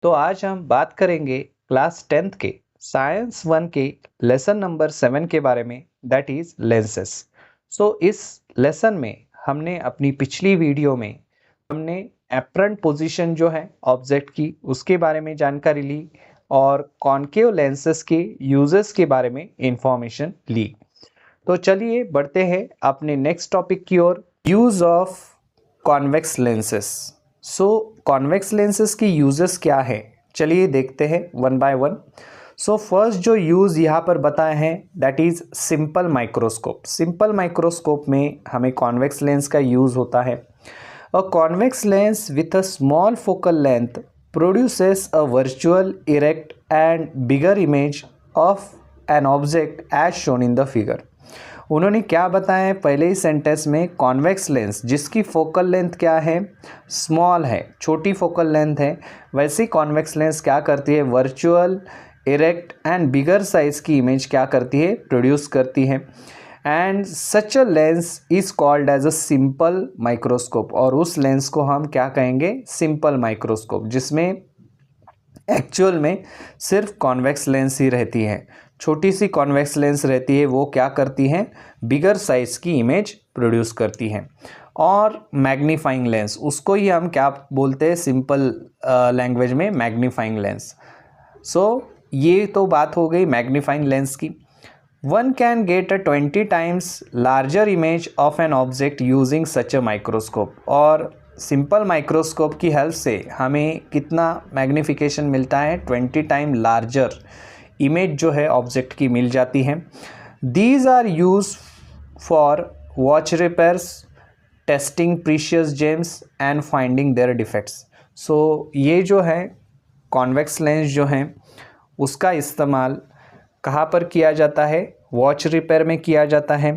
तो आज हम बात करेंगे क्लास 10th के साइंस 1 के लेसन नंबर 7 के बारे में, दैट इज लेंसेस। सो इस लेसन में हमने अपनी पिछली वीडियो में हमने एपरेंट पोजीशन जो है ऑब्जेक्ट की उसके बारे में जानकारी ली और कॉनकेव लेंसेस के यूजेस के बारे में इंफॉर्मेशन ली। तो चलिए बढ़ते हैं अपने नेक्स्ट टॉपिक की ओर, use of convex lenses. So convex lenses की यूजेस क्या है, चलिए देखते हैं one by one. So first जो यूज़ यहाँ पर बताए हैं that is simple microscope. Simple microscope में हमें कॉन्वेक्स लेंस का यूज़ होता है। A convex lens with a small focal length produces a virtual erect and bigger image of an object as shown in the figure. उन्होंने क्या बताया है पहले ही सेंटेंस में, कॉन्वेक्स लेंस जिसकी फोकल लेंथ क्या है, स्मॉल है, छोटी फोकल लेंथ है, वैसे कॉन्वेक्स लेंस क्या करती है, virtual erect and bigger size की इमेज क्या करती है, प्रोड्यूस करती है। And such a lens is called as a simple microscope, और उस लेंस को हम क्या कहेंगे, सिंपल माइक्रोस्कोप, जिसमें एक्चुअल में सिर्फ कॉन्वेक्स लेंस ही रहती है, छोटी सी कॉन्वेक्स लेंस रहती है, वो क्या करती हैं, बिगर साइज की इमेज प्रोड्यूस करती हैं। और मैग्नीफाइंग लेंस, उसको ही हम क्या बोलते हैं सिंपल लैंग्वेज में, मैग्नीफाइंग लेंस। सो ये तो बात हो गई मैग्नीफाइंग लेंस की। One can get a 20 times larger image of an object using such a microscope, और सिंपल माइक्रोस्कोप की हेल्प से हमें कितना मैग्नीफिकेशन मिलता है, 20 टाइम लार्जर इमेज जो है ऑब्जेक्ट की मिल जाती है। These are use for watch repairs, testing precious gems and finding their defects. So ये जो है कॉन्वेक्स लेंस जो है उसका इस्तेमाल कहाँ पर किया जाता है, वॉच रिपेयर में किया जाता है।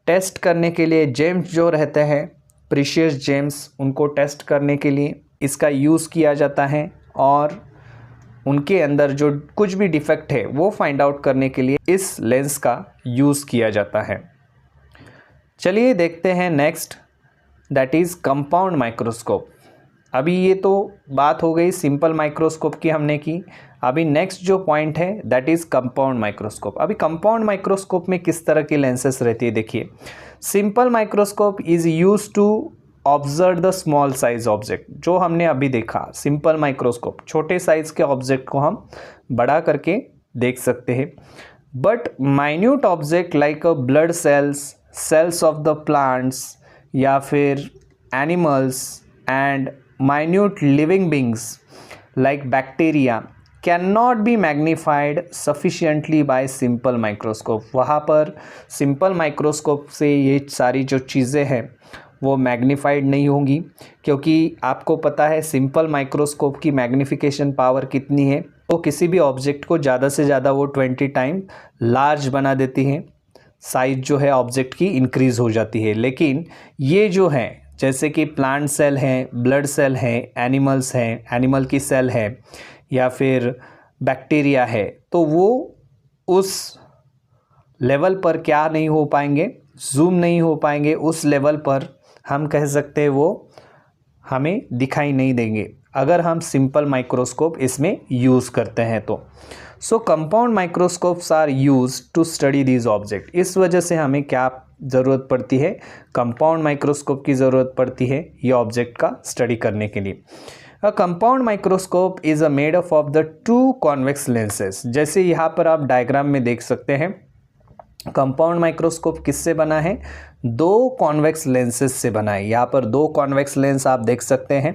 टेस्ट करने के लिए जेम्स जो रहते हैं, प्रीशियस जेम्स, उनको टेस्ट करने के लिए इसका यूज़ किया जाता है, और उनके अंदर जो कुछ भी डिफेक्ट है वो फाइंड आउट करने के लिए इस लेंस का यूज़ किया जाता है। चलिए देखते हैं next, that is compound microscope. अभी ये तो बात हो गई सिंपल माइक्रोस्कोप की हमने की। अभी नेक्स्ट जो पॉइंट है दैट इज़ कंपाउंड माइक्रोस्कोप। अभी कंपाउंड माइक्रोस्कोप में किस तरह की लेंसेस रहती है, देखिए। Simple microscope is use to observe the small size object, जो हमने अभी देखा सिंपल माइक्रोस्कोप, छोटे साइज के ऑब्जेक्ट को हम बड़ा करके देख सकते हैं। But minute object like a blood cells, cells of the plants या फिर animals and minute living beings like bacteria can not be magnified sufficiently bye simple microscope. वहाँ पर सिंपल माइक्रोस्कोप से ये सारी जो चीज़ें हैं वो मैग्नीफाइड नहीं होंगी, क्योंकि आपको पता है सिंपल माइक्रोस्कोप की मैग्नीफिकेशन पावर कितनी है, तो किसी भी ऑब्जेक्ट को ज़्यादा से ज़्यादा वो 20 टाइम लार्ज बना देती हैं, साइज जो है ऑब्जेक्ट की इंक्रीज़ हो जाती है। लेकिन ये जो है जैसे कि प्लांट सेल हैं, ब्लड सेल हैं, एनिमल्स हैं, एनिमल की सेल है, या फिर बैक्टीरिया है, तो वो उस लेवल पर क्या नहीं हो पाएंगे, जूम नहीं हो पाएंगे, उस लेवल पर हम कह सकते हैं वो हमें दिखाई नहीं देंगे अगर हम सिंपल माइक्रोस्कोप इसमें यूज़ करते हैं तो। So compound microscopes are use to study these object. इस वजह से हमें क्या ज़रूरत पड़ती है, कंपाउंड माइक्रोस्कोप की ज़रूरत पड़ती है ये ऑब्जेक्ट का स्टडी करने के लिए। A compound microscope is a made up of the to convex lenses. जैसे यहाँ पर आप डायग्राम में देख सकते हैं, कंपाउंड माइक्रोस्कोप किससे बना है, दो कॉन्वेक्स लेंसेज से बना है। यहाँ पर दो कॉन्वेक्स लेंस आप देख सकते हैं।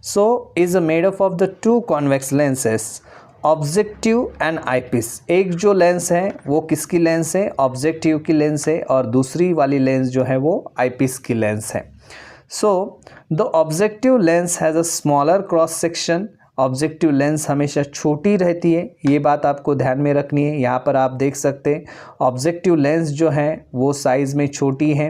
So is made up of the to convex lenses, objective and eyepiece. एक जो लेंस है वो किसकी लेंस है, ऑब्जेक्टिव की लेंस है, और दूसरी वाली लेंस जो है वो आईपीस की लेंस है। So the objective lens has a smaller cross section. Objective lens हमेशा छोटी रहती है, ये बात आपको ध्यान में रखनी है। यहाँ पर आप देख सकते हैं ऑब्जेक्टिव लेंस जो है वो साइज़ में छोटी है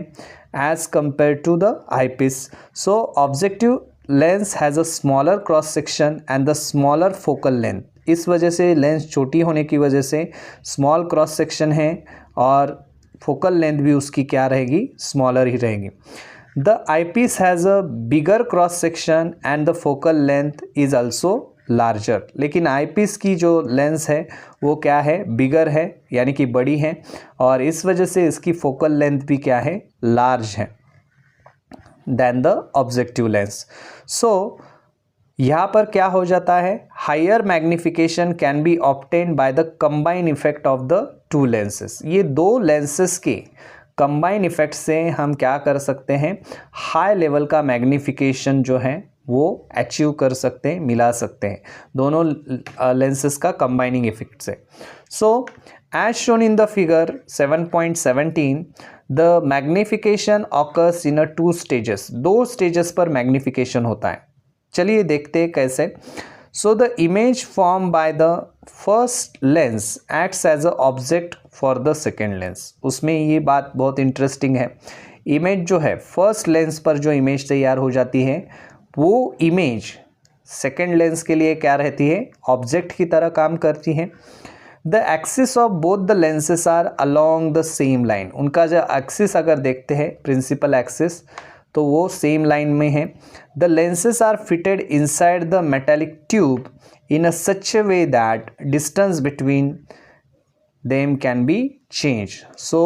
as compare to the eyepiece. So objective lens has a smaller cross section and the smaller focal length. इस वजह से लेंस छोटी होने की वजह से स्मॉल क्रॉस सेक्शन है और फोकल लेंथ भी उसकी क्या रहेगी, स्मॉलर ही रहेगी। The eyepiece has a bigger cross section and the focal length is also larger. लेकिन आईपीस की जो लेंस है वो क्या है, बिगर है, यानी कि बड़ी है, और इस वजह से इसकी फोकल लेंथ भी क्या है, लार्ज है than the objective lens. So यहाँ पर क्या हो जाता है, higher magnification can be obtained by the combine effect of the two lenses. ये दो लेंसेस के कंबाइन इफेक्ट से हम क्या कर सकते हैं, हाई लेवल का मैग्निफिकेशन जो है वो अचीव कर सकते हैं, मिला सकते हैं दोनों लेंसेस का कंबाइनिंग इफेक्ट से। So as shown in the figure 7.17 the magnification occurs in a 2 stages. 2 stages पर मैग्निफिकेशन होता है। चलिए देखते हैं कैसे। So the image form by the first lens acts as a object for the second lens. उसमें ये बात बहुत इंटरेस्टिंग है, इमेज जो है फर्स्ट लेंस पर जो इमेज तैयार हो जाती है वो इमेज सेकेंड लेंस के लिए क्या रहती है, ऑब्जेक्ट की तरह काम करती है। The axis of both the lenses are along the same line. उनका जो एक्सिस अगर देखते हैं, प्रिंसिपल एक्सिस, तो वो सेम लाइन में है। The lenses are fitted inside the metallic tube in a such a way that distance between them can be change. So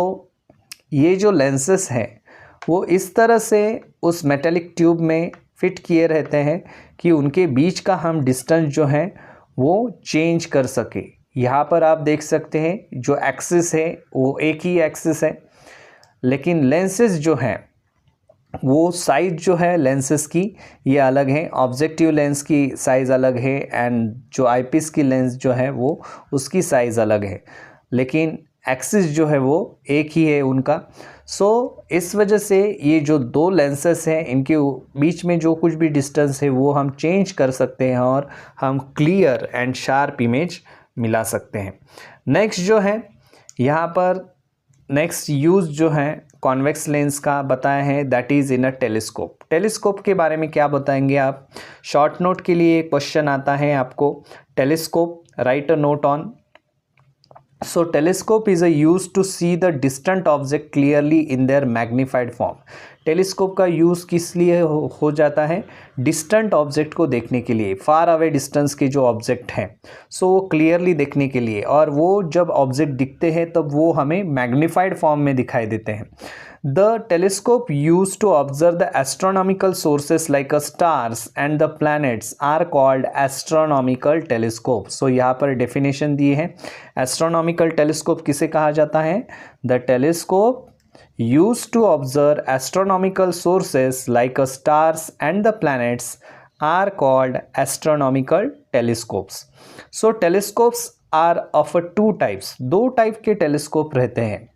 ये जो लेंसेस हैं वो इस तरह से उस मेटेलिक ट्यूब में फिट किए रहते हैं कि उनके बीच का हम डिस्टेंस जो है वो चेंज कर सके। यहाँ पर आप देख सकते हैं जो एक्सिस है वो एक ही एक्सिस है, लेकिन लेंसेस जो हैं वो साइज जो है लेंसेस की ये अलग है। ऑब्जेक्टिव लेंस की साइज़ अलग है एंड जो आईपीस की लेंस जो है वो उसकी साइज़ अलग है, लेकिन एक्सिस जो है वो एक ही है उनका। सो इस वजह से ये जो दो लेंसेस हैं इनके बीच में जो कुछ भी डिस्टेंस है वो हम चेंज कर सकते हैं और हम क्लियर एंड शार्प इमेज मिला सकते हैं। नेक्स्ट जो है यहाँ पर नेक्स्ट यूज़ जो है कॉन्वेक्स लेंस का बताया है, that is in a telescope. Telescope के बारे में क्या बताएंगे आप, शॉर्ट नोट के लिए क्वेश्चन आता है आपको, telescope right a note on. So telescope is a used to see the distant object clearly in their magnified form. Telescope का यूज़ किस लिए हो जाता है, डिस्टेंट ऑब्जेक्ट को देखने के लिए, फार अवे डिस्टेंस के जो ऑब्जेक्ट हैं सो वो क्लियरली देखने के लिए, और वो जब ऑब्जेक्ट दिखते हैं तब वो हमें मैग्नीफाइड फॉर्म में दिखाई देते हैं। The telescope used to observe the astronomical sources like stars and the planets are called astronomical telescope. So यहाँ पर definition दी है, astronomical telescope किसे कहा जाता है, the telescope used to observe astronomical sources like stars and the planets are called astronomical telescopes. So telescopes are of two types. दो type के telescope रहते हैं।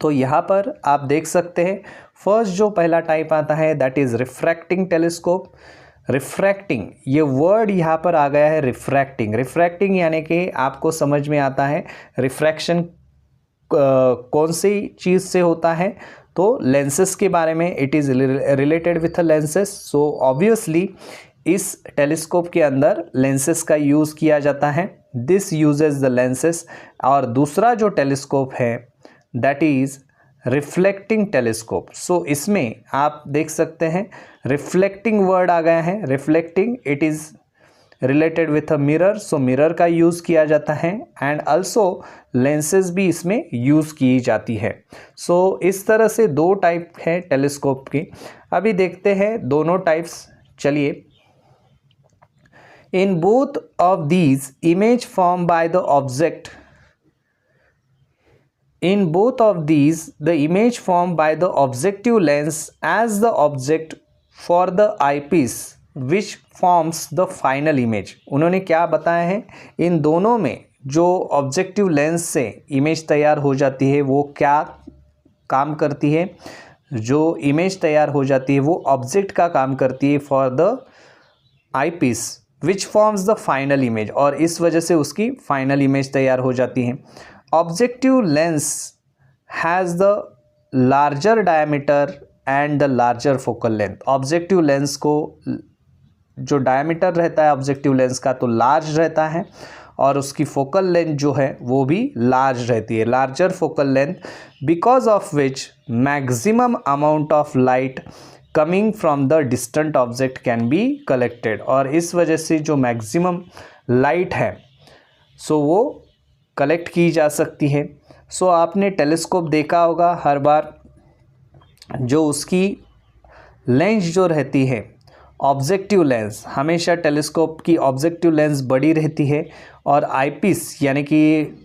तो यहाँ पर आप देख सकते हैं फर्स्ट जो पहला टाइप आता है that is refracting telescope. Refracting ये वर्ड यहाँ पर आ गया है, रिफ्रैक्टिंग। रिफ्रैक्टिंग यानी कि आपको समझ में आता है रिफ्रैक्शन कौन सी चीज़ से होता है, तो लेंसेस के बारे में, it is related with lenses. So obviously इस टेलीस्कोप के अंदर लेंसेस का यूज़ किया जाता है, दिस यूजेस द लेंसेस। और दूसरा जो टेलीस्कोप है दैट इज़ रिफ्लेक्टिंग टेलीस्कोप। सो इसमें आप देख सकते हैं रिफ्लेक्टिंग वर्ड आ गया है, reflecting it is related with a mirror, so mirror का यूज़ किया जाता है एंड आल्सो लेंसेज भी इसमें यूज़ की जाती है। सो इस तरह से दो टाइप है टेलीस्कोप की। अभी देखते हैं दोनों टाइप्स, चलिए। In both of these image form by the object, in both of these the image formed by the objective lens as the object for the eyepiece which forms the final image। उन्होंने क्या बताया है, इन दोनों में जो objective lens से image तैयार हो जाती है वो क्या काम करती है, जो इमेज तैयार हो जाती है वो ऑब्जेक्ट का काम करती है for the eyepiece which forms the final image, और इस वजह से उसकी फाइनल इमेज तैयार हो जाती है। Objective lens has the larger diameter and the larger focal length. Objective lens को जो डायमीटर रहता है ऑब्जेक्टिव लेंस का तो लार्ज रहता है, और उसकी फोकल लेंथ जो है वो भी लार्ज रहती है, larger focal length, because of which maximum amount of light coming from the distant object can be collected. और इस वजह से जो मैक्सिमम लाइट है सो वो कलेक्ट की जा सकती है। सो आपने टेलीस्कोप देखा होगा, हर बार जो उसकी लेंस जो रहती है, ऑब्जेक्टिव लेंस, हमेशा टेलीस्कोप की ऑब्जेक्टिव लेंस बड़ी रहती है और आईपीस यानी कि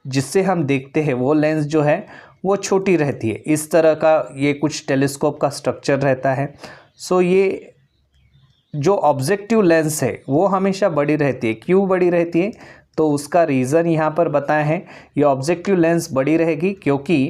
जिससे हम देखते हैं वो लेंस जो है वो छोटी रहती है। इस तरह का ये कुछ टेलीस्कोप का स्ट्रक्चर रहता है। सो ये जो ऑब्जेक्टिव लेंस है वो हमेशा बड़ी रहती है। क्यों बड़ी रहती है? तो उसका रीज़न यहाँ पर बताया है। ये ऑब्जेक्टिव लेंस बड़ी रहेगी क्योंकि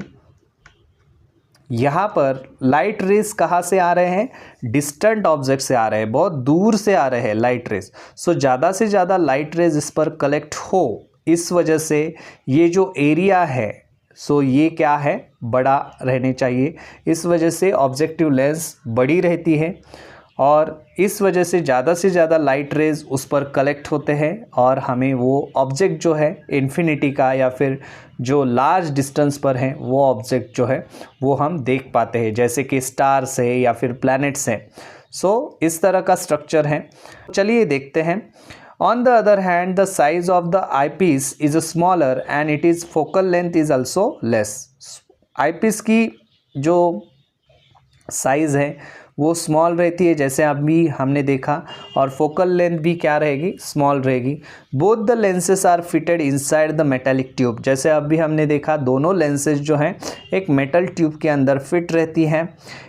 यहाँ पर लाइट रेज कहाँ से आ रहे हैं? डिस्टेंट ऑब्जेक्ट से आ रहे हैं, बहुत दूर से आ रहे हैं लाइट रेज। सो ज़्यादा से ज़्यादा लाइट रेज इस पर कलेक्ट हो, इस वजह से ये जो एरिया है सो ये क्या है? बड़ा रहने चाहिए। इस वजह से ऑब्जेक्टिव लेंस बड़ी रहती है और इस वजह से ज़्यादा लाइट रेज उस पर कलेक्ट होते हैं और हमें वो ऑब्जेक्ट जो है इन्फिनिटी का या फिर जो लार्ज डिस्टेंस पर है वो ऑब्जेक्ट जो है वो हम देख पाते हैं, जैसे कि स्टार्स है या फिर प्लैनेट्स हैं। सो इस तरह का स्ट्रक्चर है। चलिए देखते हैं। On the other hand the size of the eyepiece is smaller and it is focal length is also less. Eyepiece की जो साइज़ है वो स्मॉल रहती है, जैसे अभी हमने देखा, और फोकल लेंथ भी क्या रहेगी? स्मॉल रहेगी। Both the lenses are fitted inside the metallic tube. जैसे अभी हमने देखा दोनों लेंसेज जो हैं एक मेटल ट्यूब के अंदर फिट रहती हैं।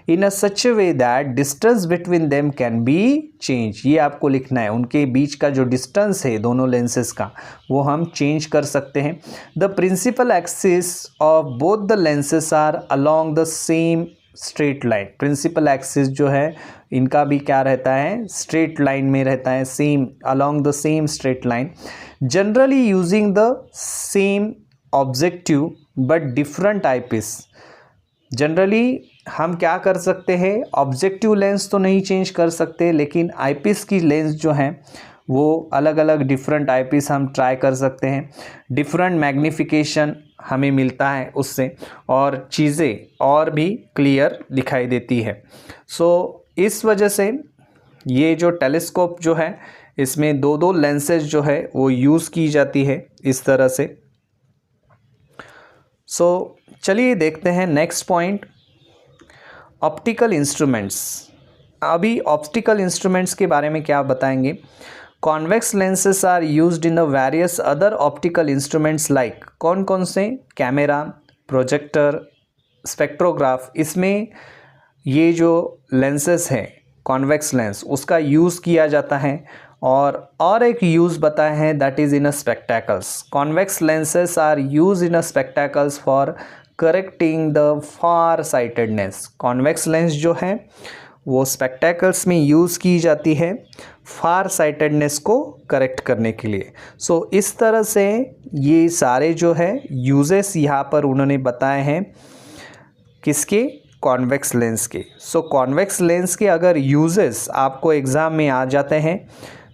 In a such way that distance between them can be change. ये आपको लिखना है, उनके बीच का जो डिस्टेंस है दोनों लेंसेज का वो हम चेंज कर सकते हैं। The principal axis of both the lenses are along the same straight line. Principal axis जो है इनका भी क्या रहता है? स्ट्रेट लाइन में रहता है, same, along the same straight line. Generally using the same objective but different eyepiece. Generally हम क्या कर सकते हैं? ऑब्जेक्टिव लेंस तो नहीं चेंज कर सकते, लेकिन आईपीस की लेंस जो है वो अलग अलग डिफरेंट आईपीस हम ट्राई कर सकते हैं। डिफरेंट मैग्नीफिकेशन हमें मिलता है उससे और चीज़ें और भी क्लियर दिखाई देती है। सो इस वजह से ये जो टेलीस्कोप जो है इसमें दो लेंसेज जो है वो यूज़ की जाती है इस तरह से। सो चलिए देखते हैं नेक्स्ट पॉइंट, ऑप्टिकल इंस्ट्रूमेंट्स। अभी ऑप्टिकल इंस्ट्रूमेंट्स के बारे में क्या बताएंगे? Convex lenses are used in the various other optical instruments like. कौन कौन से? Camera, projector, spectrograph. इसमें ये जो लेंसेज हैं कॉन्वेक्स लेंस उसका यूज़ किया जाता है। और एक यूज़ बताए हैं that is in a spectacles. Convex lenses are use in a spectacles for correcting the far sightedness. Convex lens जो है वो स्पेक्टेकल्स में यूज़ की जाती है फार साइटेडनेस को करेक्ट करने के लिए। सो इस तरह से ये सारे जो है यूजेस यहाँ पर उन्होंने बताए हैं किसके? कॉन्वेक्स लेंस के। सो कॉन्वेक्स लेंस के अगर यूजेस आपको एग्ज़ाम में आ जाते हैं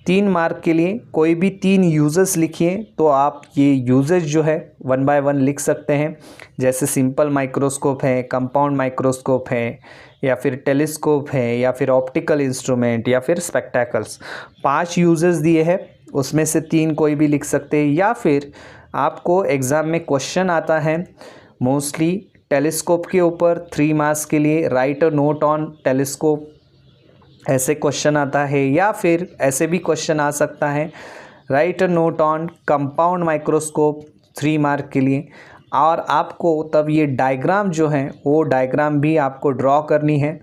3 मार्क के लिए, कोई भी 3 यूजेस लिखिए तो आप ये यूजेस जो है 1 बाय 1 लिख सकते हैं। जैसे सिंपल माइक्रोस्कोप है, कंपाउंड माइक्रोस्कोप है, या फिर टेलीस्कोप है, या फिर ऑप्टिकल इंस्ट्रूमेंट, या फिर स्पेक्टेकल्स। 5 यूजेस दिए हैं, उसमें से 3 कोई भी लिख सकते हैं। या फिर आपको एग्ज़ाम में क्वेश्चन आता है मोस्टली टेलीस्कोप के ऊपर 3 मार्क्स के लिए, right a note on telescope, ऐसे क्वेश्चन आता है। या फिर ऐसे भी क्वेश्चन आ सकता है right a note on compound microscope 3 mark के लिए। और आपको तब ये डायग्राम जो है वो डायग्राम भी आपको ड्रॉ करनी है।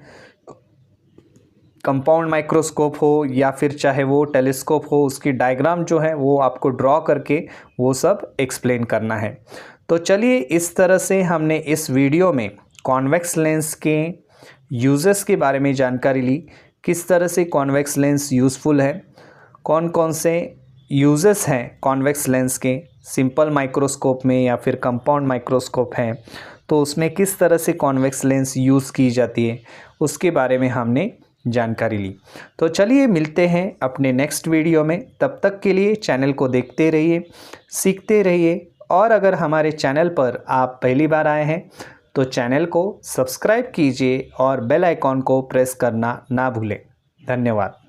कंपाउंड माइक्रोस्कोप हो या फिर चाहे वो टेलीस्कोप हो, उसकी डायग्राम जो है वो आपको ड्रॉ करके वो सब एक्सप्लेन करना है। तो चलिए इस तरह से हमने इस वीडियो में कॉन्वेक्स लेंस के यूजेस के बारे में जानकारी ली। किस तरह से कॉन्वेक्स लेंस यूज़फुल है, कौन कौन से यूजेस हैं कॉन्वेक्स लेंस के सिंपल माइक्रोस्कोप में या फिर कंपाउंड माइक्रोस्कोप हैं, तो उसमें किस तरह से कॉन्वेक्स लेंस यूज़ की जाती है उसके बारे में हमने जानकारी ली। तो चलिए मिलते हैं अपने नेक्स्ट वीडियो में। तब तक के लिए चैनल को देखते रहिए, सीखते रहिए, और अगर हमारे चैनल पर आप पहली बार आए हैं तो चैनल को सब्सक्राइब कीजिए और बेल आइकॉन को प्रेस करना ना भूलें। धन्यवाद।